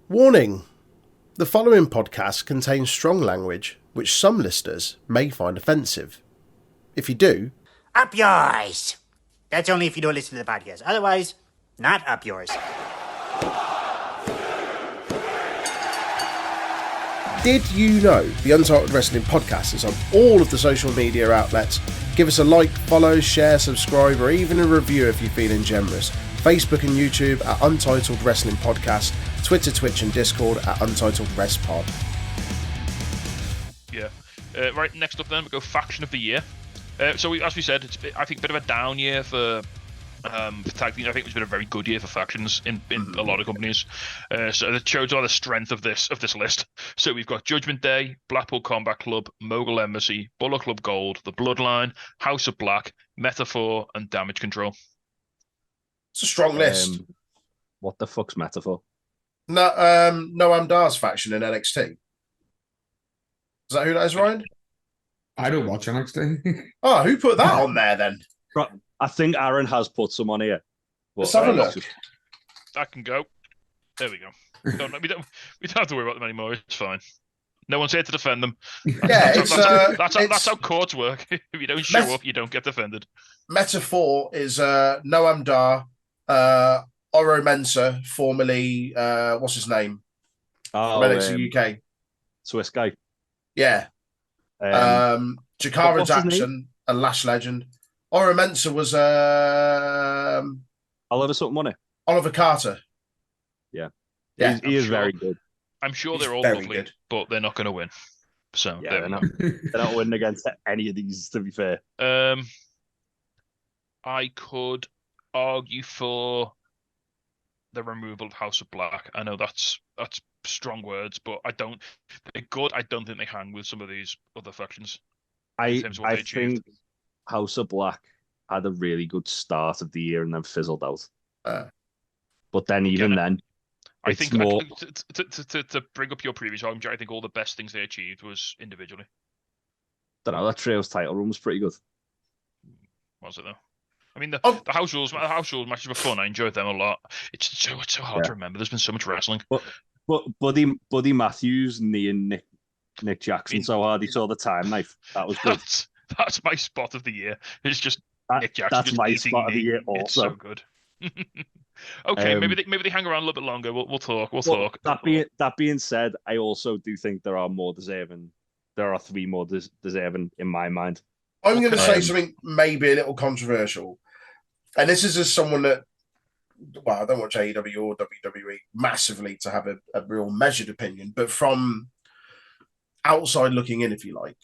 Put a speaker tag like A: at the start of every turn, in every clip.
A: Warning: the following podcast contains strong language which some listeners may find offensive. If you do,
B: Up yours! That's only if you don't listen to the podcast. Otherwise, not up yours.
A: did you know the Untitled Wrestling Podcast is on all of the social media outlets? Give us a like, follow, share, subscribe, or even a review if you're feeling generous. Facebook and YouTube at Untitled Wrestling Podcast, Twitter, Twitch and Discord at UntitledWresPod.
C: Yeah. Right, next up then, we go Faction of the Year. So as we said, it's I think a bit of a down year for tag teams. I think it's been a very good year for factions in a lot of companies. So it shows all the strength of this list. So we've got Judgment Day, Blackpool Combat Club, Mogul Embassy, Bullet Club Gold, The Bloodline, House of Black, Metaphor, and Damage Control.
A: It's a strong list.
D: What the fuck's Metaphor?
A: No, Noam Dar's faction in NXT. Is that who that is, Ryan?
E: I don't watch NXT.
A: Oh, who put that on there then?
D: I think Aaron has put some on here.
A: Let's have a look.
C: That can go. There we go. We don't have to worry about them anymore. It's fine. No one's here to defend them. That's how courts work. If you don't show up, you don't get defended.
A: Metaphor is Noam Dar, Oro Mensah, formerly what's his name?
D: Oh,
A: NXT UK.
D: Swiss guy.
A: Yeah. Jakara Jackson, a Lash legend. Oro Mensah was
D: Oliver something money.
A: Oliver Carter.
D: Yeah.
A: He
D: is very good.
C: I'm sure
A: He's
C: they're all
A: very
C: lovely,
A: good.
C: but they're not going to win. So
D: Yeah, they're not winning against any of these, to be fair.
C: I could argue for the removal of House of Black. I know that's strong words, but they're good. I don't think they hang with some of these other factions.
D: I think House of Black had a really good start of the year and then fizzled out. But then then,
C: I think
D: more...
C: to bring up your previous argument, I think all the best things they achieved was individually.
D: I don't know, that Trios title run was pretty good.
C: Was it though? I mean, the house rules matches were fun. I enjoyed them a lot. It's so hard to remember. There's been so much wrestling.
D: But Buddy Matthews and Nick Jackson so hard he saw the time knife. That was good.
C: That's my spot of the year. It's just Nick Jackson.
D: That's my spot of the year also.
C: It's so good. Okay, maybe they hang around a little bit longer. We'll talk. Talk.
D: That being said, I also do think there are more deserving. There are three more deserving in my mind.
A: I'm going to say something maybe a little controversial, and this is as someone that, well, I don't watch AEW or WWE massively to have a real measured opinion, but from outside looking in, if you like,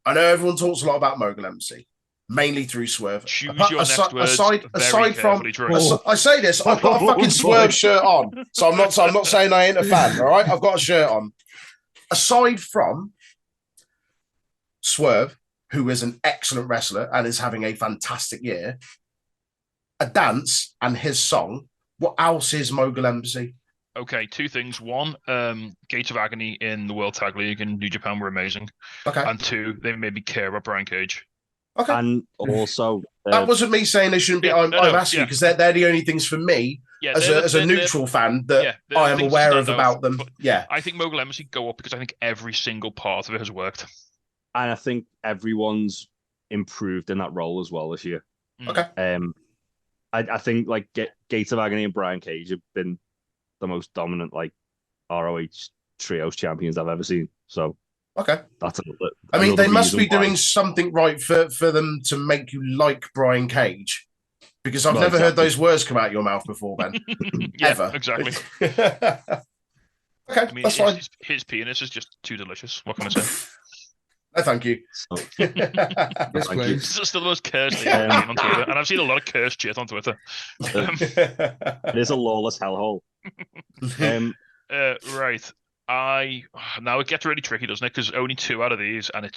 A: I know everyone talks a lot about Mogul Embassy, mainly through Swerve.
C: Choose your next words
A: aside from,
C: Troy.
A: I say this, I've got a fucking Swerve shirt on, so I'm not saying I ain't a fan. All right, I've got a shirt on. Aside from Swerve, who is an excellent wrestler and is having a fantastic year, a dance and his song, what else is Mogul Embassy?
C: Okay, two things. One, Gates of Agony in the World Tag League in New Japan were amazing. Okay. And two, they made me care about Brian Cage.
A: Okay.
D: And also...
A: that wasn't me saying they shouldn't be. I'm asking because they're the only things for me as a neutral fan that I am aware of about them. Yeah.
C: I think Mogul Embassy go up because I think every single part of it has worked.
D: And I think everyone's improved in that role as well this year.
A: Okay.
D: I think like Gates of Agony and Brian Cage have been the most dominant like ROH trios champions I've ever seen. So
A: okay,
D: that's
A: I mean, they must be doing something right for them to make you like Brian Cage, because I've never heard those words come out your mouth before, Ben. Ever.
C: Exactly.
A: Okay, I mean, that's fine.
C: His penis is just too delicious. What can I say?
A: No, thank you.
C: It's still the most cursed thing I've seen on Twitter, and I've seen a lot of cursed shit on Twitter.
D: It is a lawless hellhole.
C: Right. Now it gets really tricky, doesn't it? Because only two out of these, and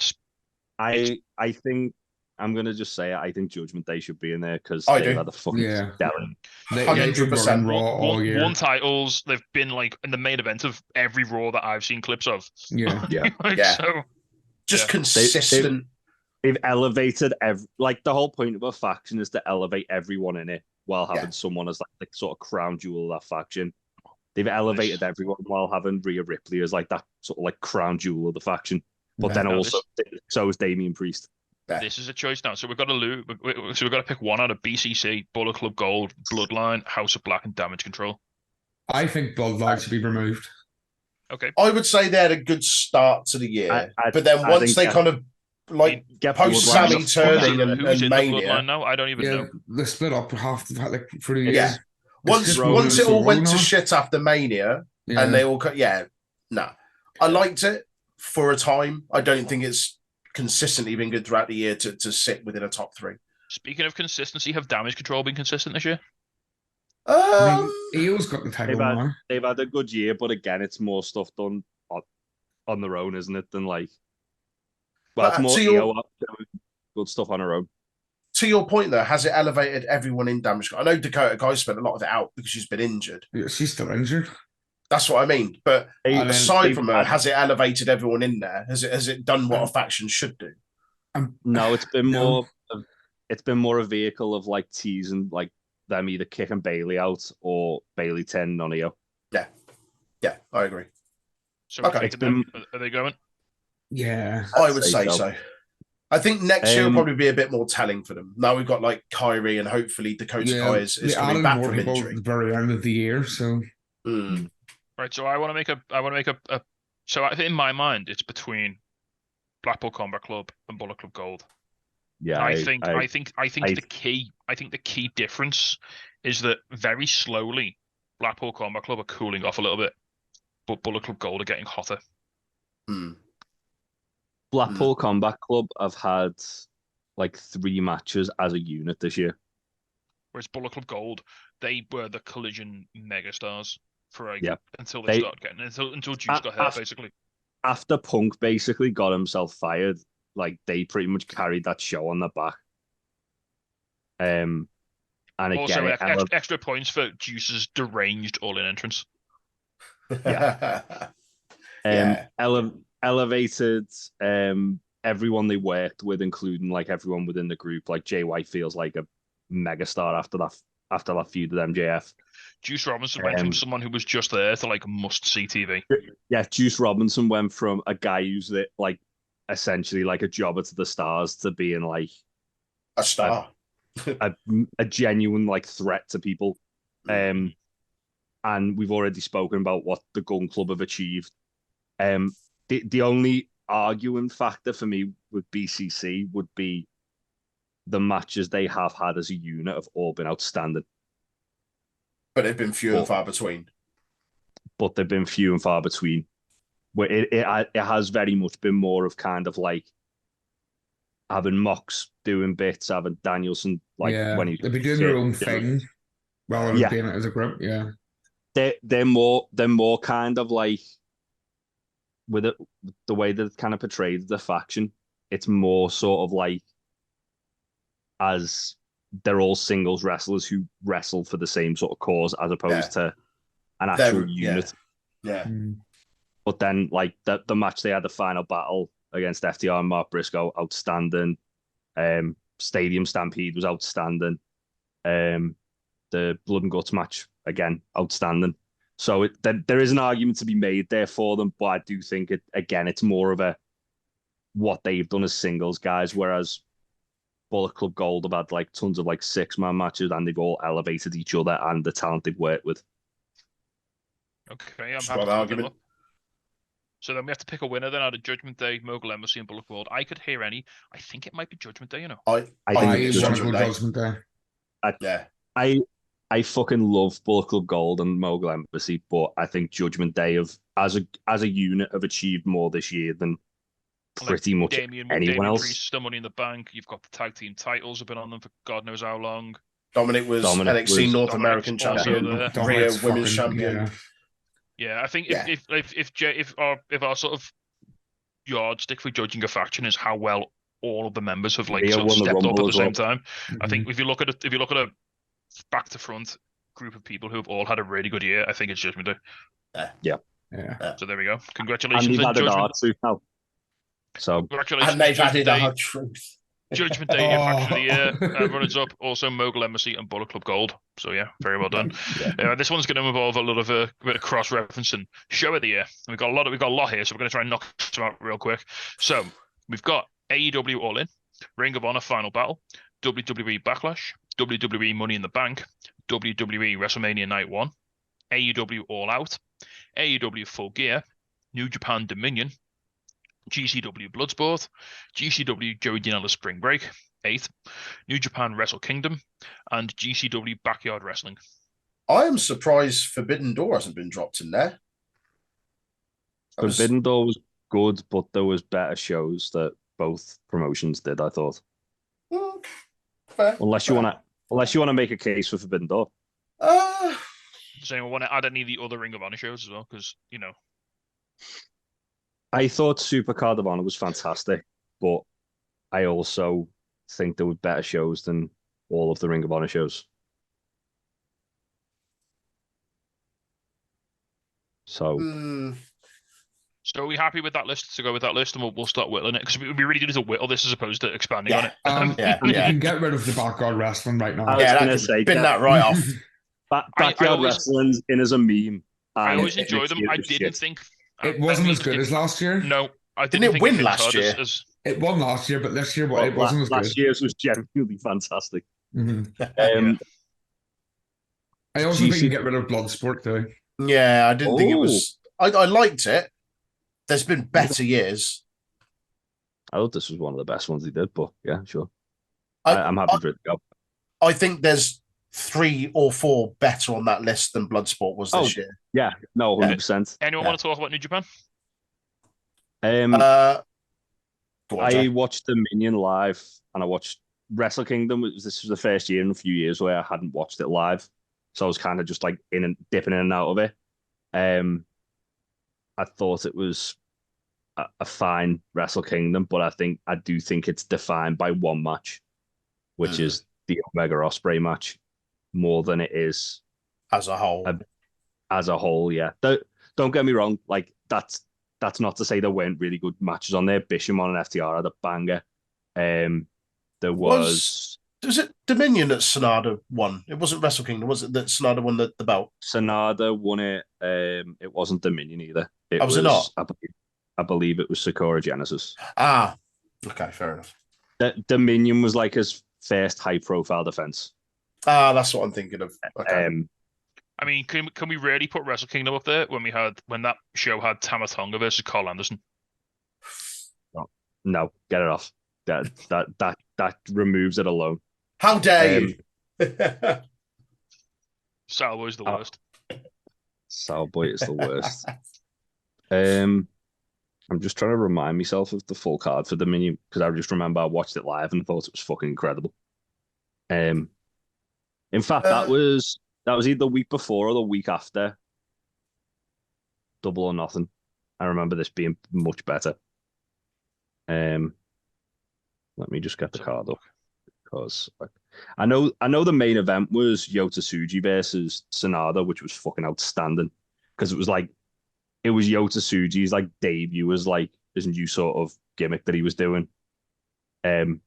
D: I think I'm gonna just say it. I think Judgment Day should be in there because
A: they've
D: had a fucking
A: 100%
C: won titles. They've been like in the main event of every Raw that I've seen clips of.
E: Yeah,
C: So.
A: Just consistent.
D: They've elevated the whole point of a faction is to elevate everyone in it while having someone as like the sort of crown jewel of that faction. they've elevated everyone while having Rhea Ripley as like that sort of like crown jewel of the faction. But then also, so is Damian Priest.
C: This is a choice now. So we've got to So we've got to pick one out of BCC, Bullet Club Gold, Bloodline, House of Black, and Damage Control.
E: I think Bloodline should be removed.
C: Okay.
A: I would say they had a good start to the year, but then once they kind of like post Sammy turning and Mania
C: now, I don't even know.
E: They split up half like for the year.
A: Yeah. Once it all went to shit after Mania, and they all I liked it for a time. I don't think it's consistently been good throughout the year to sit within a top 3.
C: Speaking of consistency, have Damage Control been consistent this year?
E: Eels got the title now.
D: They've had a good year, but again, it's more stuff done on their own, isn't it? Than like, well, it's more EO good stuff on her own.
A: To your point, though, has it elevated everyone in Damage Control? I know Dakota Kai spent a lot of it out because she's been injured.
E: Yeah, she's still injured.
A: That's what I mean. But aside from her, has it elevated everyone in there? Has it done what a faction should do?
D: No, it's been more. It's been more a vehicle of like teasing like them either kicking Bailey out or Bailey turning on EO.
A: Yeah, I agree.
C: So okay, are they going?
E: Yeah,
A: I would say so. I think next year will probably be a bit more telling for them. Now we've got like Kyrie and hopefully Dakota Kai is coming back from injury.
E: At the very end of the year, so.
C: Right, so I want to make a. So in my mind, it's between Blackpool Combat Club and Bullet Club Gold.
D: Yeah,
C: I think the key difference is that very slowly Blackpool Combat Club are cooling off a little bit, but Bullet Club Gold are getting hotter.
D: Blackpool Combat Club have had like 3 matches as a unit this year.
C: Whereas Bullet Club Gold, they were the Collision megastars for until Juice got hurt, basically.
D: After Punk basically got himself fired, like they pretty much carried that show on their back. And
C: also,
D: again,
C: extra points for Juice's deranged all-in entrance.
D: Elevated everyone they worked with, including like everyone within the group. Like Jay White feels like a megastar after that feud with MJF.
C: Juice Robinson went from someone who was just there to like must-see TV.
D: Yeah, Juice Robinson went from a guy who's like essentially like a jobber to the stars to being like
A: a star,
D: a genuine like threat to people. And we've already spoken about what the Gun Club have achieved. The only arguing factor for me with BCC would be the matches they have had as a unit have all been outstanding.
A: But they've been few and far between.
D: But they've been few and far between. Where it has very much been more of kind of like having Mox doing bits, having Danielson when he's
E: they've been doing their own thing rather than doing it as a group. Yeah,
D: they're more kind of like with it, the way that it kind of portrays the faction. It's more sort of like as they're all singles wrestlers who wrestle for the same sort of cause as opposed to an actual unit.
A: Yeah.
D: But then, like the match they had, the final battle against FTR and Mark Briscoe, outstanding. Stadium Stampede was outstanding. The Blood and Guts match again, outstanding. So there is an argument to be made there for them, but I do think it's more of a what they've done as singles guys, whereas Bullet Club Gold have had like tons of like 6-man matches and they've all elevated each other and the talent they've worked with.
C: Okay, I'm happy. Argument. So then we have to pick a winner then out of Judgment Day, Mogul Embassy, and Bullet World. I could hear any. I think it might be Judgment Day, you know.
A: I think it's Judgment
E: Day.
D: I fucking love Bullet Club Gold and Mogul Embassy, but I think Judgment Day as a unit have achieved more this year than pretty much anyone else.
C: Priest, still Money in the Bank. You've got the tag team titles have been on them for God knows how long.
A: Dominic was NXT North American champion, Rhea Women's champion.
C: Yeah, I think if our sort of yardstick for judging a faction is how well all of the members have like sort of stepped up at the same time, I think if you look at a back to front group of people who have all had a really good year, I think it's Judgment Day.
D: Yeah.
C: So there we go. Congratulations.
D: And they've added our truth now. So
A: congratulations. And they've added our truth.
C: Judgment Day Faction of the Year runners up, also Mogul Embassy and Bullet Club Gold. So yeah, very well done. This one's going to involve a bit of cross referencing. Show of the year. We've got a lot here, so we're going to try and knock some out real quick. So we've got AEW All In, Ring of Honor Final Battle, WWE Backlash, WWE Money in the Bank, WWE WrestleMania Night 1, AEW All Out, AEW Full Gear, New Japan Dominion, GCW Bloodsport, GCW Joey Janela Spring Break, 8th, New Japan Wrestle Kingdom, and GCW Backyard Wrestling.
A: I am surprised Forbidden Door hasn't been dropped in there.
D: Forbidden Door was good, but there was better shows that both promotions did, I thought.
A: Fair.
D: Unless you want to make a case for Forbidden Door.
C: Does anyone want to add any of the other Ring of Honor shows as well? Because,
D: I thought Super Card of Honor was fantastic, but I also think there were better shows than all of the Ring of Honor shows. So
C: are we happy with that list to go with that list, and we'll start whittling it? Because it would be really good to whittle this as opposed to expanding on it.
E: You can get rid of the Backyard Wrestling right now.
D: I was going to say,
A: bin that right off.
D: Backyard Wrestling's in as a meme.
C: I always enjoy them. I didn't think
E: it wasn't as good as last year.
C: No, I
A: didn't think win last year.
E: It won last year, but this year it wasn't as good.
D: Last year's was genuinely fantastic.
E: I also think you can get rid of Bloodsport too.
A: Yeah, I didn't think it was. I liked it. There's been better years.
D: I thought this was one of the best ones he did, but yeah, sure. I'm happy for it to go.
A: I think there's 3 or 4 better on that list than Bloodsport was this year.
D: Yeah, no, 100%.
C: Anyone want to talk about New Japan?
D: I watched Dominion live, and I watched Wrestle Kingdom. This was the first year in a few years where I hadn't watched it live, so I was kind of just like dipping in and out of it. I thought it was a fine Wrestle Kingdom, but I do think it's defined by one match, which is the Omega Ospreay match, more than it is
A: as a whole.
D: Yeah. Don't get me wrong. Like that's not to say there weren't really good matches on there. Bishamon and FTR had a banger. There was
A: it Dominion that Sonata won? It wasn't Wrestle Kingdom, was it? That Sonata won the belt.
D: Sonata won it. It wasn't Dominion either.
A: Was it not?
D: I believe it was Sakura Genesis.
A: Okay, fair enough.
D: Dominion was like his first high-profile defense.
A: That's what I'm thinking of. Okay.
C: I mean, can we really put Wrestle Kingdom up there when that show had Tama Tonga versus Carl Anderson?
D: No, get it off. That removes it alone.
A: How dare you?
C: Salboy's the worst.
D: Salboy is the worst. I'm just trying to remind myself of the full card for Dominion because I just remember I watched it live and thought it was fucking incredible. In fact, that was either the week before or the week after Double or Nothing. I remember this being much better. Let me just get the card up because I know the main event was Yota Tsuji versus Sonata, which was fucking outstanding because it was Yota Tsuji's like debut as like his new sort of gimmick that he was doing. It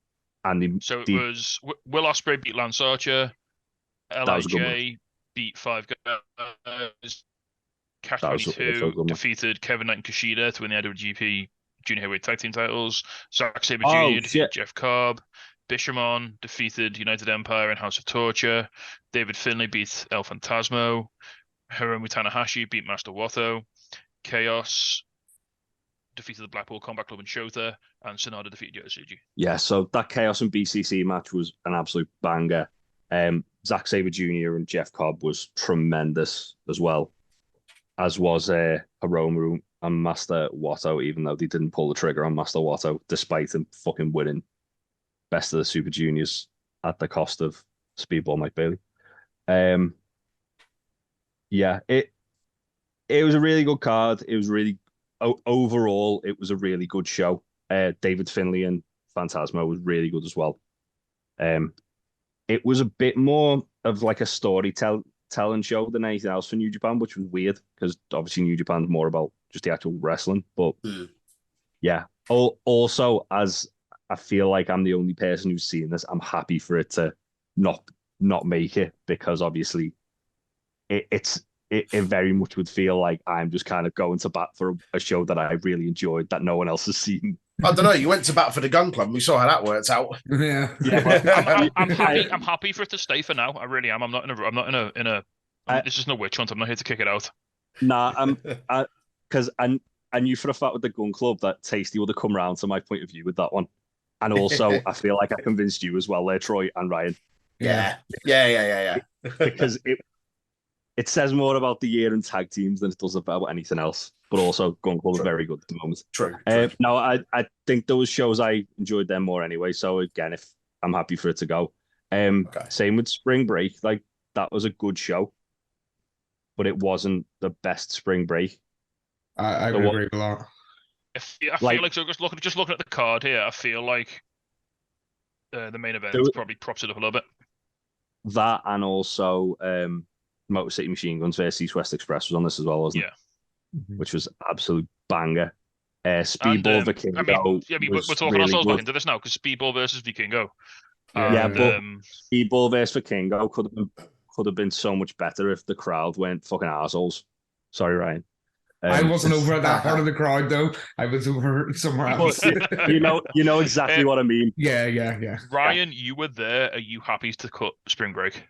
D: was
C: Will Ospreay beat Lance Archer, LIJ beat 5 guys, Cash 22 defeated Kevin Knight and Kushida to win the IWGP Junior Heavyweight Tag Team titles. Zack Sabre Jr. defeated Jeff Cobb. Bishamon defeated United Empire and House of Torture. David Finlay beat El Fantasmo. Hiromu Tanahashi beat Master Wato. Chaos defeated the Blackpool Combat Club and Shota. And Sonata defeated Yota Tsuji.
D: Yeah, so that Chaos and BCC match was an absolute banger. Zack Sabre Jr. and Jeff Cobb was tremendous as well, as was Hiromu and Master Wato, even though they didn't pull the trigger on Master Wato, despite him fucking winning Best of the Super Juniors at the cost of Speedball Mike Bailey. Yeah, it was a really good card. It was really overall, it was a really good show. David Finlay and Phantasmo was really good as well. It was a bit more of like a storytelling show than anything else for New Japan, which was weird because obviously New Japan's more about just the actual wrestling. But yeah, also as I feel like I'm the only person who's seen this. I'm happy for it to not make it, because obviously it very much would feel like I'm just kind of going to bat for a show that I really enjoyed that no one else has seen.
A: I don't know. You went to bat for the Gun Club. And we saw how that worked out.
E: Yeah.
C: I'm happy. I'm happy for it to stay for now. I really am. I'm not in a. This is no witch hunt. I'm not here to kick it out.
D: Nah, because I knew for a fact with the Gun Club that Tasty would have come round to my point of view with that one, and also I feel like I convinced you as well there, Troy and Ryan.
A: Yeah.
D: Because it says more about the year in tag teams than it does about anything else. But also, Gun Club is very good at the moment.
A: True.
D: No, I think those shows I enjoyed them more anyway. So again, if I'm happy for it to go. Same with Spring Break. Like, that was a good show, but it wasn't the best Spring Break.
E: I would agree with that.
C: I feel like so just looking at the card here, I feel like the main event probably props it up a little bit.
D: That, and also Motor City Machine Guns versus East West Express was on this as well, wasn't it? Which was absolute banger. Speedball Vikingo.
C: We're talking ourselves back into this now, because Speedball versus Vikingo.
D: But Speedball versus Vikingo could have been so much better if the crowd weren't fucking assholes. Sorry, Ryan.
E: I wasn't over at that part of the crowd though. I was over somewhere else.
D: you know exactly what I mean.
E: Yeah.
C: Ryan, you were there. Are you happy to cut Spring Break?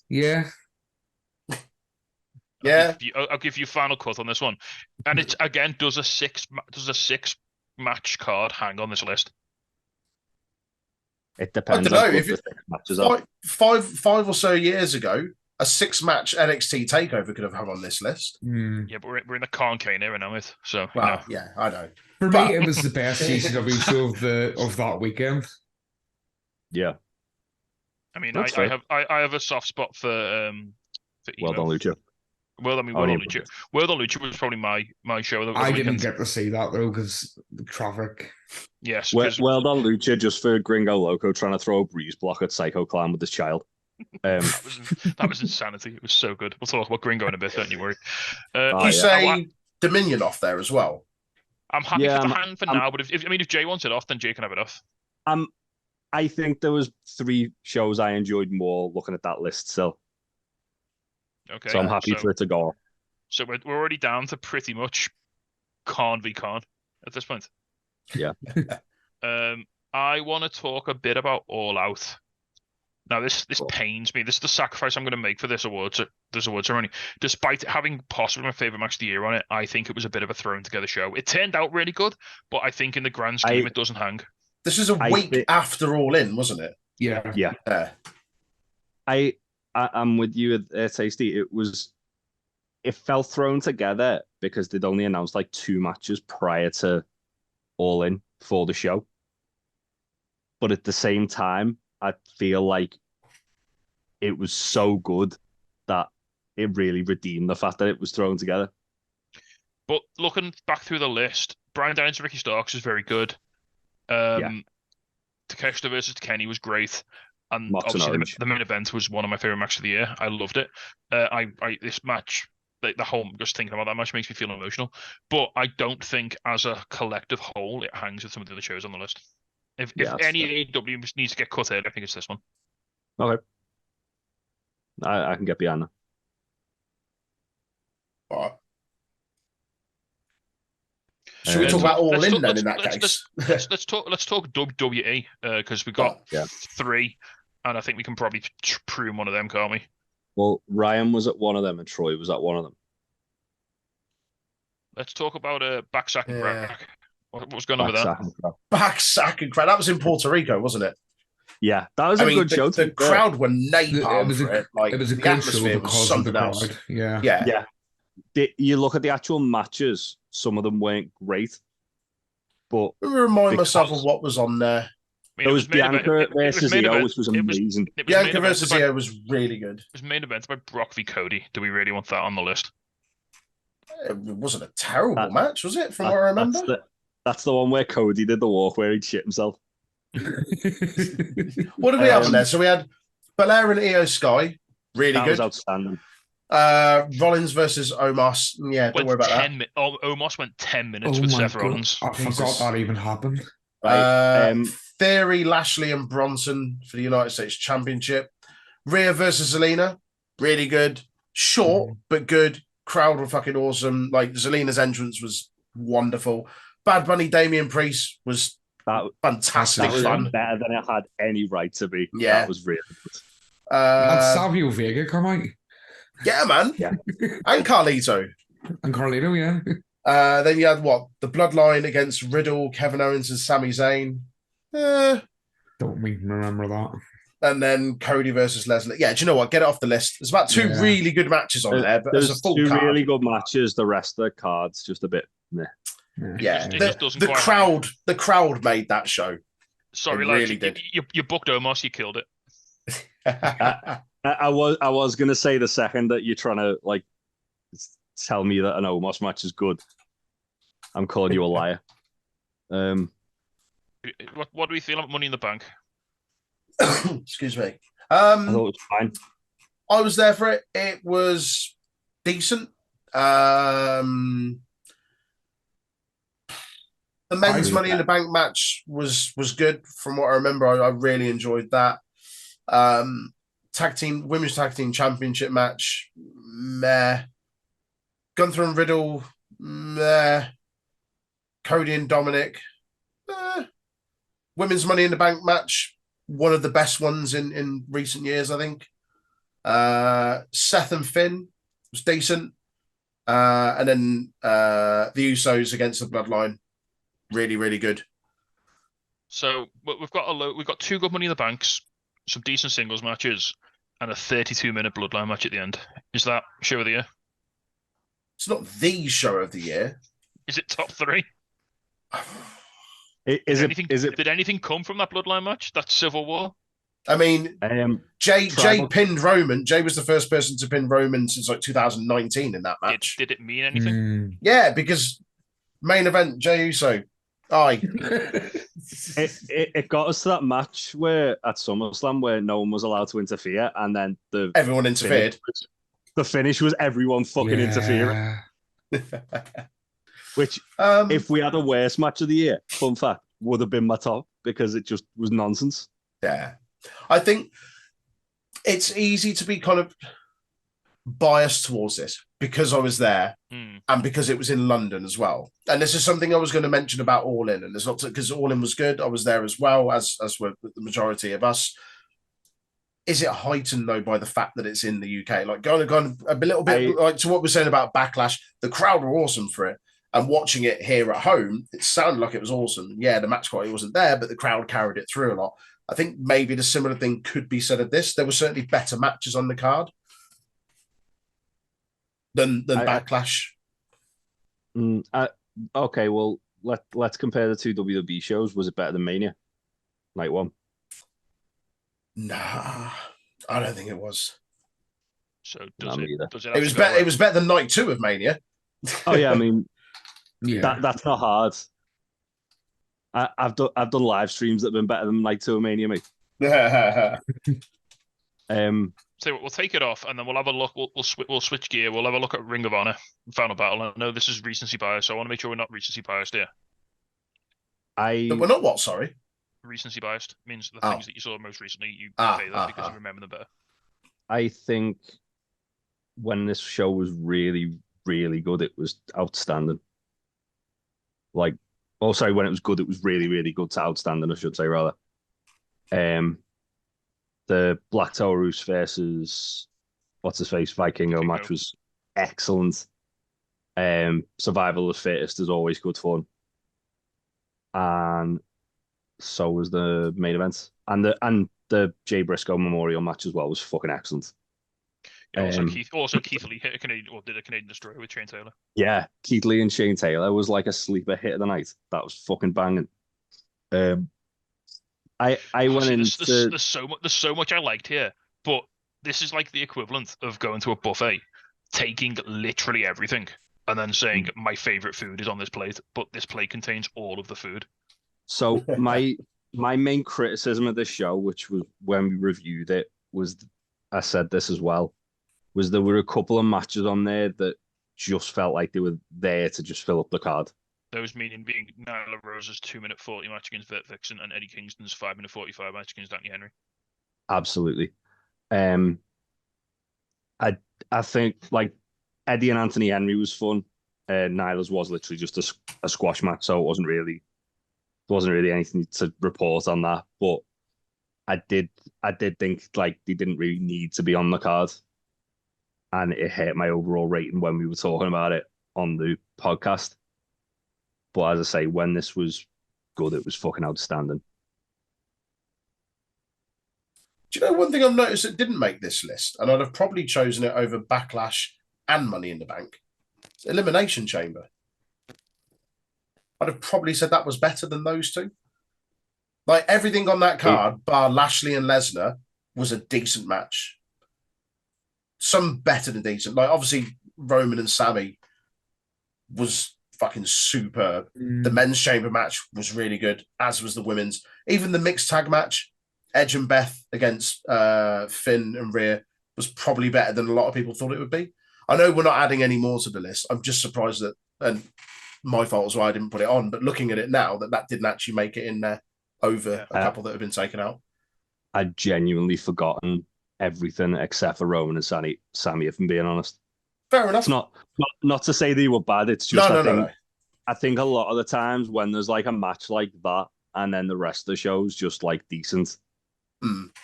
E: Yeah.
C: I'll give you final cut on this one. And it's again, does a six match card hang on this list?
D: It depends.
A: I don't know. If it, matches five or so years ago, a 6-match NXT takeover could have hung on this list.
C: Yeah, but we're in the Con Kane era now, so
A: yeah, I know.
E: For me, it was the best CCW show of that weekend.
D: Yeah.
C: I mean, I have a soft spot for
D: Well Done Lucha.
C: World on Lucha. World on Lucha was probably my show.
E: I didn't get to see that though because the traffic.
C: Yes.
D: Well Done Lucha just for Gringo Loco trying to throw a breeze block at Psycho Clown with his child.
C: That was insanity. It was so good. We'll talk about Gringo in a bit. Don't you worry.
A: You say Dominion off there as well.
C: I'm happy for the hand for now, but if Jay wants it off, then Jay can have it off.
D: I think there was 3 shows I enjoyed more looking at that list still.
C: Okay.
D: So I'm happy for it to go off.
C: So we're already down to pretty much Khan v Khan at this point.
D: Yeah.
C: I want to talk a bit about All Out. Now, this pains me. This is the sacrifice I'm going to make for this award ceremony. Despite having possibly my favorite match of the year on it, I think it was a bit of a thrown together show. It turned out really good, but I think in the grand scheme, it doesn't hang.
A: This is a week after All In, wasn't it?
E: Yeah.
D: I'm with you, Tasty. It felt thrown together because they'd only announced like 2 matches prior to All In for the show. But at the same time, I feel like it was so good that it really redeemed the fact that it was thrown together.
C: But looking back through the list, Brian Dines and Ricky Starks was very good. Takeshita versus Kenny was great. And obviously the main event was one of my favorite matches of the year. I loved it. This match, the whole, just thinking about that match makes me feel emotional. But I don't think as a collective whole, it hangs with some of the other shows on the list. If any AEW needs to get cut out, I think it's this one.
D: Okay. I can get behind that.
A: All right. Should we talk about All In then? In that case,
C: let's talk WWE because we got 3, and I think we can probably prune one of them, can't we?
D: Well, Ryan was at one of them, and Troy was at one of them.
C: Let's talk about Backsack and Crack. What was going on with that?
A: Backsack and Crack. That was in Puerto Rico, wasn't it?
D: Yeah, that was a good show.
A: The crowd were napalm for it. Like,
E: it was a
A: the
E: good show
A: atmosphere was something else.
E: Yeah.
D: You look at the actual matches; some of them weren't great. But
A: remind myself of what was on there.
D: It was Bianca versus Io, which was amazing.
A: Bianca versus Io was really good.
C: It was main event by Brock v Cody. Do we really want that on the list?
A: It wasn't a terrible match, was it? From what I remember.
D: That's the one where Cody did the walk where he'd shit himself.
A: What did we have on there? So we had Belair and Io Sky. Really good.
D: Was outstanding.
A: Rollins versus Omos. Yeah, don't worry about that.
C: Omos went 10 minutes
E: Oh
C: with
E: my
C: Seth
E: God.
C: Rollins.
E: I forgot that even happened.
D: Right.
A: Theory, Lashley, and Bronson for the United States Championship. Rhea versus Zelina. Really good. Short, but good. Crowd were fucking awesome. Like, Zelina's entrance was wonderful. Bad Bunny, Damian Priest was fantastic
D: That was
A: fun.
D: better than it had any right to be.
A: Yeah.
D: That was really good.
E: And Savio Vega come out.
A: Yeah, man.
D: Yeah.
A: And Carlito.
E: And Carlito, yeah.
A: Then you had what? The Bloodline against Riddle, Kevin Owens, and Sami Zayn.
E: Don't even remember that.
A: And then Cody versus Lesnar. Yeah, do you know what? Get it off the list. There's about two really good matches on there, but
D: there's
A: as a full
D: two
A: card,
D: really good matches. The rest of the cards just a bit. Meh.
A: Yeah,
C: It just doesn't
A: the
C: quite
A: crowd. The crowd made that show.
C: Sorry,
A: It
C: lads,
A: really did.
C: you booked Omos, you killed it.
D: I was gonna say the second that you're trying to like tell me that an Omos match is good, I'm calling you a liar.
C: What do we feel about Money in the Bank?
A: Excuse me.
D: I thought it was fine.
A: I was there for it. It was decent. The men's Money in the Bank match was good from what I remember. I really enjoyed that. Women's tag team championship match, meh. Gunther and Riddle, meh. Cody and Dominic, meh. Women's Money in the Bank match, one of the best ones in recent years, I think. Seth and Finn was decent. And then the Usos against the Bloodline, really, really good.
C: So we've got two good Money in the Banks, some decent singles matches, and a 32-minute Bloodline match at the end. Is that show of the year?
A: It's not the show of the year.
C: Is it top three?
D: Did
C: anything come from that Bloodline match? That Civil War?
A: I mean, Jay
D: Tribal...
A: pinned Roman. Jay was the first person to pin Roman since like 2019 in that match.
C: Did it mean anything?
A: Yeah, because main event, Jey Uso. Aye.
D: it got us to that match where at SummerSlam where no one was allowed to interfere, and then
A: everyone interfered.
D: The finish was everyone fucking interfering. Which, if we had a worst match of the year, fun fact, would have been my top because it just was nonsense.
A: Yeah. I think it's easy to be kind of biased towards this because I was there and because it was in London as well. And this is something I was going to mention about All In, and it's not because All In was good. I was there as well, as were the majority of us. Is it heightened though by the fact that it's in the UK? Like going a little bit like to what we're saying about Backlash, the crowd were awesome for it. And watching it here at home, it sounded like it was awesome. Yeah, the match quality wasn't there, but the crowd carried it through a lot. I think maybe the similar thing could be said of this. There were certainly better matches on the card than Backlash.
D: Okay, well, let's compare the two WWE shows. Was it better than Mania? Night one?
A: Nah, I don't think it was.
C: So does it
A: was better. It was better than Night 2 of Mania.
D: Oh yeah, I mean,
E: yeah,
D: that's not hard. I've done live streams that have been better than Night 2 of Mania, mate.
C: So we'll take it off, and then we'll have a look. We'll switch gear. We'll have a look at Ring of Honor, Final Battle. I know this is recency bias, so I want to make sure we're not recency biased here.
A: We're not what? Sorry.
C: Recency biased means the things that you saw most recently you favor because you remember them better.
D: I think when this show was really, really good, it was outstanding. When it was good, it was really, really good to outstanding, I should say, rather. The Black Taurus versus what's-his-face Vikingo match was excellent. Survival of the Fittest is always good fun. And so was the main event. And the Jay Briscoe Memorial match as well was fucking excellent.
C: Yeah, also Keith Lee hit did a Canadian Destroyer with Shane Taylor.
D: Yeah, Keith Lee and Shane Taylor was like a sleeper hit of the night. That was fucking banging. I went into
C: there's so much I liked here, but this is like the equivalent of going to a buffet, taking literally everything, and then saying my favorite food is on this plate, but this plate contains all of the food.
D: So my main criticism of this show, which was when we reviewed it, was I said this as well. was there were a couple of matches on there that just felt like they were there to just fill up the card.
C: Those meaning being Nyla Rose's 2-minute 40 match against Vert Vixen and Eddie Kingston's 5-minute 45 match against Anthony Henry.
D: Absolutely. I think like Eddie and Anthony Henry was fun. Nyla's was literally just a squash match, so it wasn't really anything to report on that. But I did think like they didn't really need to be on the card, and it hurt my overall rating when we were talking about it on the podcast. But as I say, when this was good, it was fucking outstanding.
A: Do you know one thing I've noticed that didn't make this list, and I'd have probably chosen it over Backlash and Money in the Bank? Elimination Chamber. I'd have probably said that was better than those two. Like everything on that card, bar Lashley and Lesnar, was a decent match. Some better than decent. Like obviously Roman and Sammy was fucking superb. The men's chamber match was really good, as was the women's. Even the mixed tag match, Edge and Beth against Finn and Rhea, was probably better than a lot of people thought it would be. I know we're not adding any more to the list. I'm just surprised that, and my fault as well, I didn't put it on, but looking at it now, that didn't actually make it in there over a couple that have been taken out.
D: I'd genuinely forgotten everything except for Roman and Sammy, if I'm being honest.
A: Fair enough.
D: It's not to say they were bad. It's just
A: No.
D: I think a lot of the times when there's like a match like that and then the rest of the show's just like decent,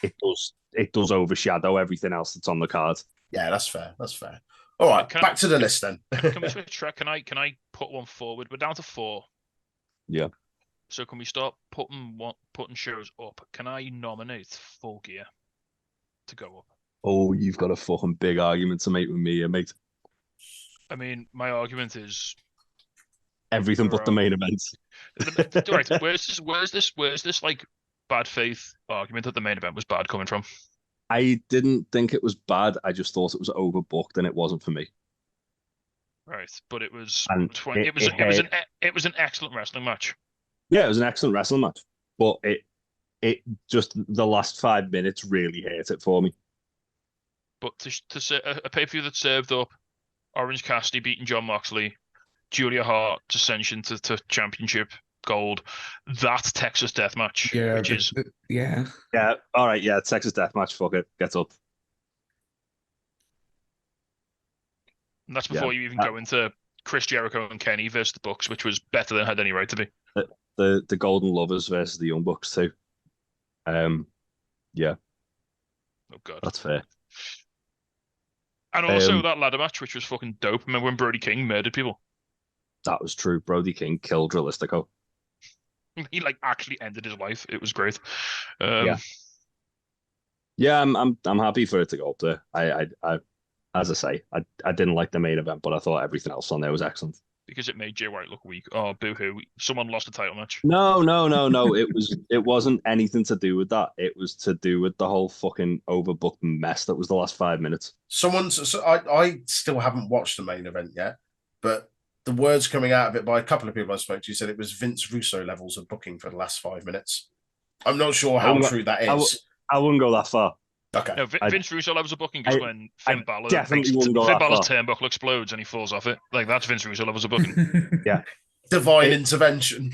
D: it does overshadow everything else that's on the card.
A: Yeah, that's fair. All right, back to the list then.
C: Can we switch track? Can I put one forward? We're down to 4.
D: Yeah.
C: So can we start putting shows up? Can I nominate Full Gear to go up?
D: Oh, you've got a fucking big argument to make with me, mate.
C: I mean, my argument is
D: everything but the main event.
C: Right, where's this like bad faith argument that the main event was bad coming from?
D: I didn't think it was bad. I just thought it was overbooked, and it wasn't for me.
C: Right, but it was. It was an excellent wrestling match.
D: Yeah, it was an excellent wrestling match, but it just the last 5 minutes really hurt it for me.
C: But to say a pay-per-view that served up Orange Cassidy beating John Moxley, Julia Hart's ascension to championship gold, that's Texas Deathmatch.
E: Yeah,
C: which is
E: yeah.
D: All right, yeah, Texas Deathmatch. Fuck it, get up.
C: And that's before you even go into Chris Jericho and Kenny versus the Bucks, which was better than it had any right to be.
D: The Golden Lovers versus the Young Bucks too. Yeah.
C: Oh god,
D: that's fair.
C: And also that ladder match, which was fucking dope. Remember when Brody King murdered people?
D: That was true. Brody King killed Realistico.
C: He like actually ended his life. It was great.
D: Yeah, I'm happy for it to go up there. I as I say, I didn't like the main event, but I thought everything else on there was excellent.
C: Because it made Jay White look weak. Oh, boo-hoo. Someone lost a title match.
D: No. It wasn't anything to do with that. It was to do with the whole fucking overbooked mess that was the last 5 minutes.
A: I still haven't watched the main event yet, but the words coming out of it by a couple of people I spoke to said it was Vince Russo levels of booking for the last 5 minutes. I'm not sure how true that is.
D: I wouldn't go that far.
A: Okay.
C: No, Vince Russo levels of booking is when Finn Balor's turnbuckle explodes and he falls off it. Like, that's Vince Russo levels of booking.
D: Yeah.
A: Divine intervention.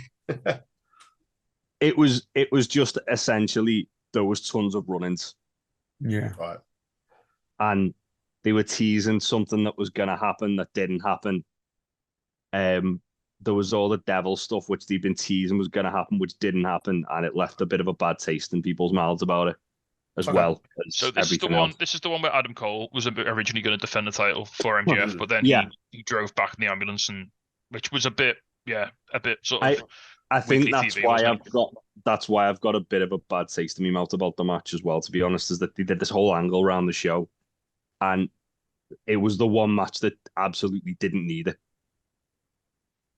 D: It was just essentially there was tons of run-ins.
E: Yeah.
A: Right.
D: And they were teasing something that was going to happen that didn't happen. There was all the devil stuff which they've been teasing was going to happen, which didn't happen, and it left a bit of a bad taste in people's mouths about it as well.
C: So this is the one. This is the one where Adam Cole was originally going to defend the title for MJF, but then he drove back in the ambulance, and which was a bit sort of.
D: I think that's TV, why I've got a bit of a bad taste in my mouth about the match as well. To be honest, is that they did this whole angle around the show, and it was the one match that absolutely didn't need it.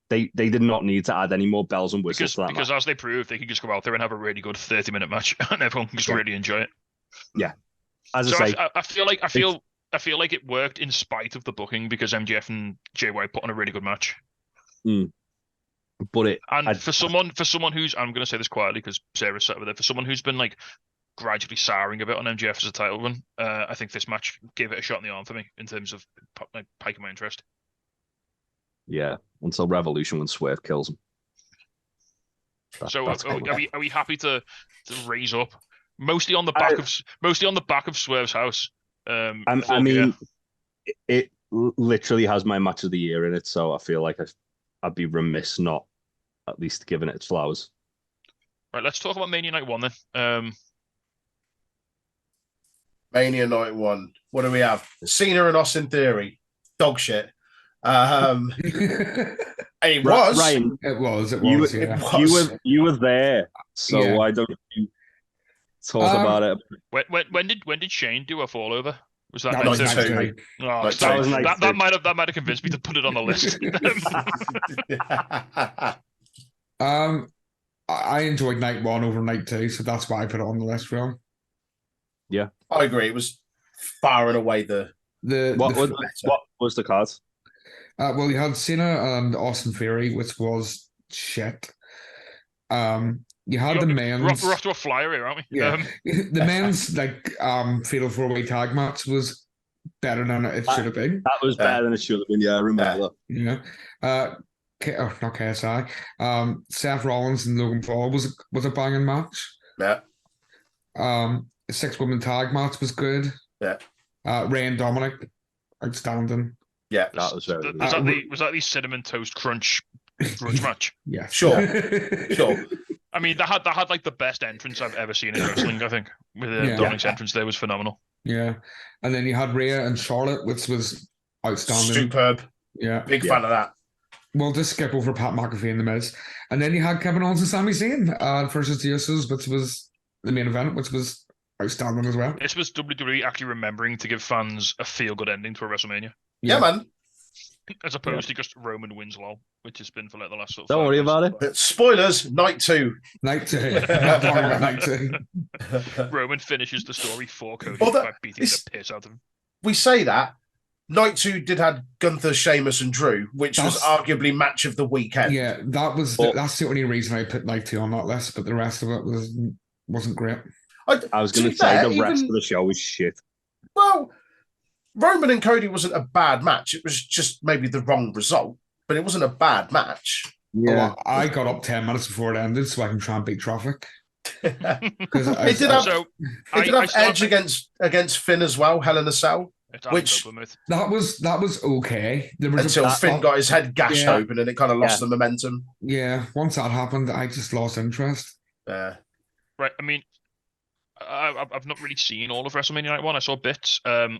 D: They did not need to add any more bells and whistles to that
C: because
D: match.
C: As they proved, they could just go out there and have a really good 30-minute match, and everyone can just really enjoy it.
D: Yeah, as I say,
C: I feel like it worked in spite of the booking because MJF and Jay White put on a really good match.
D: But
C: for someone who's, I'm going to say this quietly because Sarah sat over there, for someone who's been like gradually souring a bit on MJF as a title run. I think this match gave it a shot in the arm for me in terms of piquing my interest.
D: Yeah, until Revolution when Swerve kills him.
C: So
D: That's
C: are
D: cool.
C: we happy to raise up mostly on the back of Swerve's house?
D: I mean, it literally has my match of the year in it, so I feel like I'd be remiss not at least giving it its flowers.
C: Right, let's talk about Mania Night 1 then.
A: Mania Night 1. What do we have? Cena and Austin Theory. Dog shit. It was.
E: Ryan, it was.
D: You were there, so why don't you talk about it?
C: When did Shane do a fall over? Was that
A: night
C: two?
A: two?
C: Oh, that might have convinced me to put it on the list.
E: I enjoyed night 1 over night 2, so that's why I put it on the list, Phil.
D: Yeah,
A: I agree. It was far and away
D: what was the card?
E: Well, you had Cena and Austin Theory, which was shit. You had the men's.
C: We're off to a flyer here, aren't we?
E: Yeah, the men's fatal 4-way tag match was better than it should have been.
D: That was better than it should have been. Yeah, I remember that.
E: Yeah. Not KSI. Seth Rollins and Logan Paul was a banging match.
A: Yeah.
E: 6-woman tag match was good.
A: Yeah.
E: Ray and Dominic, outstanding.
A: Yeah,
D: that was very good.
C: Was that the cinnamon toast crunch match?
E: Yeah,
A: sure.
C: I mean, that had like the best entrance I've ever seen in wrestling. I think with Dominic's entrance there was phenomenal.
E: Yeah, and then you had Rhea and Charlotte, which was outstanding,
A: superb.
E: Yeah,
A: big fan of that.
E: We'll just skip over Pat McAfee and The Miz, and then you had Kevin Owens and Sami Zayn versus the Usos, which was the main event, which was outstanding as well.
C: This was WWE actually remembering to give fans a feel-good ending to a WrestleMania.
A: Yeah, man.
C: As opposed to just Roman wins lol, which has been for like the last sort of.
D: Don't worry about it.
A: But spoilers, night 2.
E: Night 2. Not talking about night 2.
C: Roman finishes the story for Cody by beating the piss out of him.
A: We say that. Night 2 did have Gunther, Sheamus, and Drew, which was arguably match of the weekend.
E: Yeah, that's the only reason I put night 2 on that list, but the rest of it wasn't great.
D: I was going to say the rest of the show was shit.
A: Well, Roman and Cody wasn't a bad match. It was just maybe the wrong result, but it wasn't a bad match.
E: Yeah, I got up 10 minutes before it ended so I can try and beat traffic.
A: It did have Edge against Finn as well, Hell in a Cell. Which
E: that was okay. There was
A: until Finn got his head gashed open and it kind of lost the momentum.
E: Yeah, once that happened, I just lost interest.
A: Right.
C: I mean, I've not really seen all of WrestleMania Night 1. I saw bits. I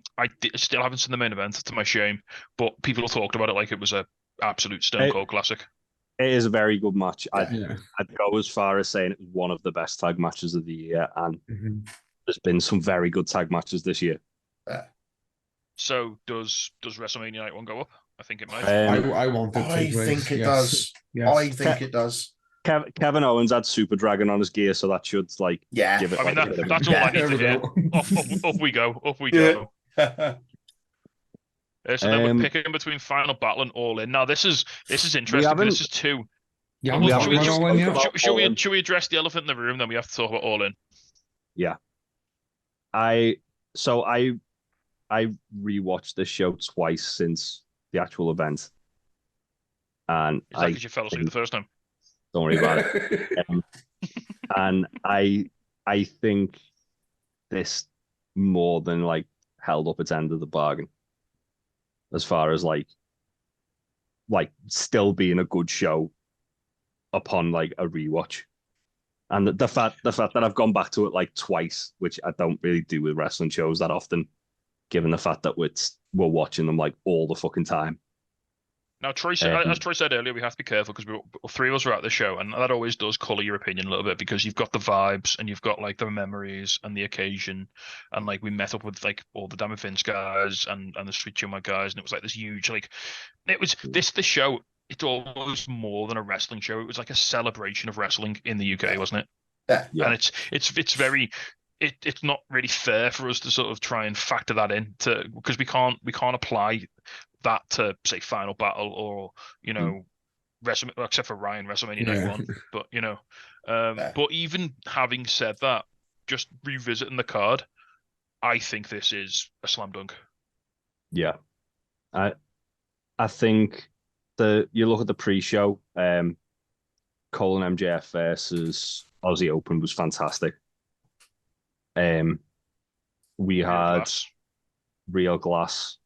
C: still haven't seen the main event, to my shame. But people have talked about it like it was a absolute Stone Cold classic.
D: It is a very good match. I'd go as far as saying it was one of the best tag matches of the year, and there's been some very good tag matches this year.
C: So does WrestleMania Night 1 go up? I think it might.
E: I want it to.
A: I think it does. Yes. I think it does.
D: Kevin Owens had Super Dragon on his gear, so that should give it.
C: I mean, that's all I need to hear. Up we go. So then we're picking between Final Battle and All In. Now this is interesting. This is 2.
E: Yeah,
C: should we address the elephant in the room? Then we have to talk about All In.
D: Yeah. I rewatched this show twice since the actual event, and
C: is that because you fell asleep the first time?
D: Don't worry about it. And I think this more than held up its end of the bargain, as far as like still being a good show upon a rewatch. And the fact that I've gone back to it twice, which I don't really do with wrestling shows that often, given the fact that we're watching them all the fucking time.
C: Now, Troy said, as Troy said earlier, we have to be careful because 3 of us are at the show, and that always does colour your opinion a little bit because you've got the vibes and you've got the memories and the occasion, and we met up with all the Damn Vince guys and the Sweet Chuma guys, and it was this huge it was the show. It's almost more than a wrestling show. It was a celebration of wrestling in the UK, wasn't it?
A: Yeah.
C: And it's very. It's not really fair for us to sort of try and factor that in because we can't apply that to say Final Battle or except for Ryan WrestleMania Night 1. But but even having said that, just revisiting the card, I think this is a slam dunk.
D: Yeah. I think you look at the pre-show, Cole and MJF versus Aussie Open was fantastic. We had Real Glass.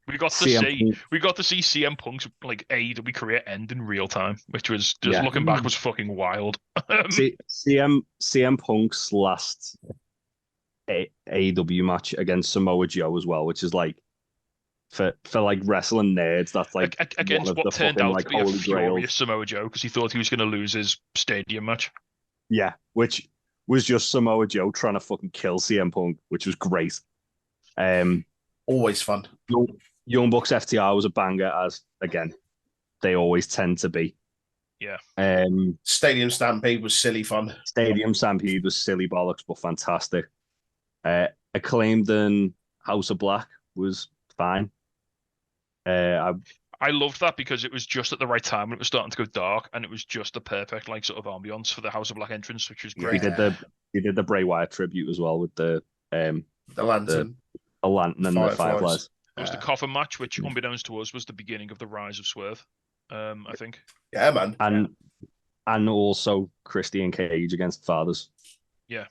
C: We got to see CM Punk's like AEW career end in real time, which was just looking back was fucking wild.
D: CM Punk's last AEW match against Samoa Joe as well, which is like for like wrestling nerds, that's like
C: against what turned out to be a furious Samoa Joe because he thought he was going to lose his stadium match.
D: Yeah, which was just Samoa Joe trying to fucking kill CM Punk, which was great.
A: Always fun.
D: Young Bucks FTR was a banger, as again they always tend to be.
C: Yeah.
A: Stadium Stampede was silly fun.
D: Stadium Stampede was silly bollocks, but fantastic. Acclaimed and House of Black was fine.
C: I loved that because it was just at the right time when it was starting to go dark, and it was just the perfect like sort of ambience for the House of Black entrance, which was great.
D: He did the Bray Wyatt tribute as well with the
A: lantern,
D: the lantern and the fireflies.
C: It was the coffin match, which unbeknownst to us was the beginning of the rise of Swerve. I think.
A: Yeah, man.
D: And also Christian Cage against Fathers.
C: Yeah.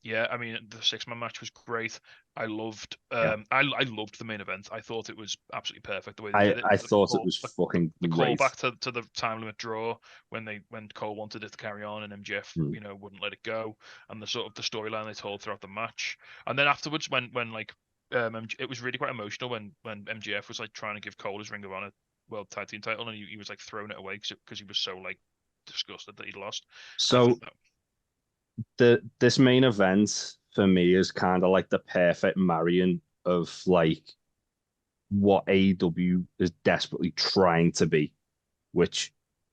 C: Yeah, I mean the 6-man match was great. I loved I loved the main event. I thought it was absolutely perfect the way they did it.
D: I thought it was fucking
C: the
D: great.
C: callback to the time limit draw when Cole wanted it to carry on and MJF wouldn't let it go, and the sort of the storyline they told throughout the match. And then afterwards when like it was really quite emotional when MJF was like trying to give Cole his Ring of Honor World Tag Team title, and he was like throwing it away because he was so like disgusted that he'd lost.
D: So this main event for me is kind of like the perfect marrying of like what AEW is desperately trying to be, which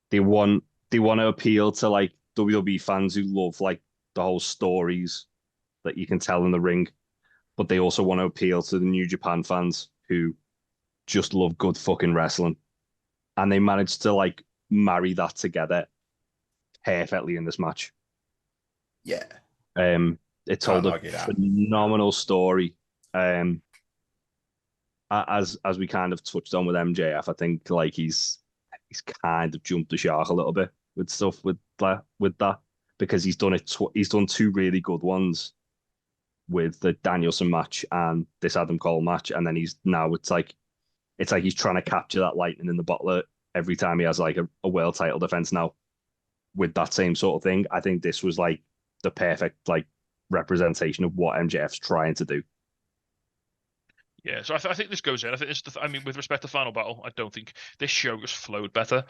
D: they want to appeal to like WWE fans who love like the whole stories that you can tell in the ring, but they also want to appeal to the New Japan fans who just love good fucking wrestling, and they managed to like marry that together perfectly in this match.
A: Yeah.
D: It told a phenomenal story. As we kind of touched on with MJF, I think like he's kind of jumped the shark a little bit with stuff with that because he's done it. He's done 2 really good ones with the Danielson match and this Adam Cole match, and then it's like he's trying to capture that lightning in the bottle every time he has like a world title defense now with that same sort of thing. I think this was like the perfect like representation of what MJF's trying to do.
C: Yeah, so I think this goes in. I think this. I mean, with respect to Final Battle, I don't think this show just flowed better.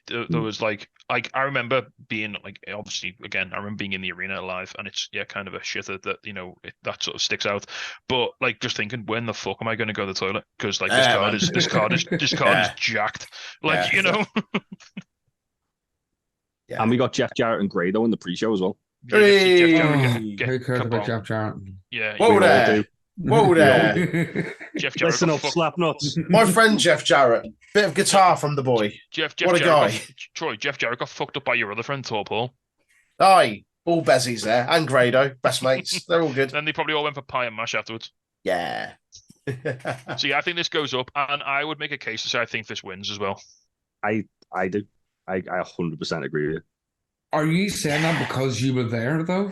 C: There was like I remember being like obviously again I remember being in the arena live, and it's kind of a shitter that that sort of sticks out. But like just thinking, when the fuck am I going to go to the toilet? Because like this card is jacked. Like
A: Yeah.
D: And we got Jeff Jarrett and Grado in the pre-show as well.
E: Who cares about Jeff Jarrett?
C: Yeah.
A: Whoa there.
C: Jeff Jarrett.
D: Listen up, slap nuts.
A: My friend Jeff Jarrett. Bit of guitar from the boy. What a guy.
C: Jeff Jarrett got fucked up by your other friend, Tor Paul.
A: Aye. All Bezzies there. And Grado. Best mates. They're all good.
C: Then they probably all went for pie and mash afterwards.
A: Yeah.
C: So yeah, I think this goes up, and I would make a case to say I think this wins as well.
D: I do. I 100% agree with you.
E: Are you saying that because you were there, though?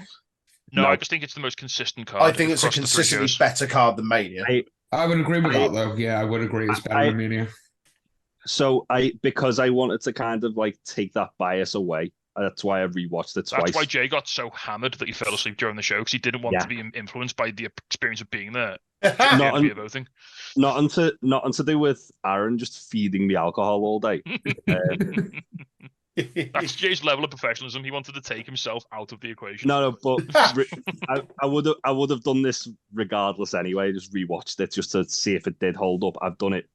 C: No, I just think it's the most consistent card.
A: I think it's a consistently better card than Mania.
E: I would agree with that, though. Yeah, I would agree it's better than Mania.
D: So because I wanted to kind of like take that bias away, that's why I rewatched it twice.
C: That's why Jay got so hammered that he fell asleep during the show, because he didn't want to be influenced by the experience of being there. Not
D: to do with Aaron just feeding me alcohol all day.
C: That's Jay's level of professionalism. He wanted to take himself out of the equation.
D: No, but I would have done this regardless anyway. Just rewatched it just to see if it did hold up. I've done it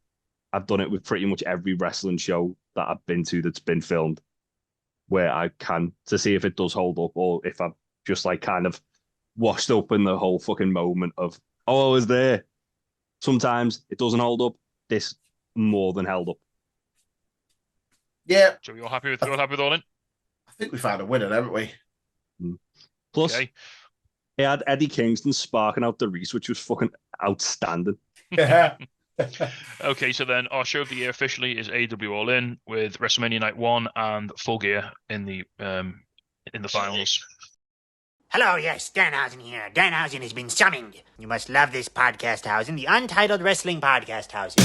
D: with pretty much every wrestling show that I've been to that's been filmed, where I can to see if it does hold up, or if I'm just like kind of washed up in the whole fucking moment of I was there. Sometimes it doesn't hold up. This more than held up.
A: Yeah.
C: So you're happy with all in?
A: I think we found a winner, haven't we?
D: Plus,
C: Okay.
D: he had Eddie Kingston sparking out the Reese, which was fucking outstanding.
C: Okay, so then our show of the year officially is AEW All In with WrestleMania Night 1 and Full Gear in the finals.
B: Hello, yes, Danhausen here. Danhausen has been summoned. You must love this podcast housing, the Untitled Wrestling Podcast housing.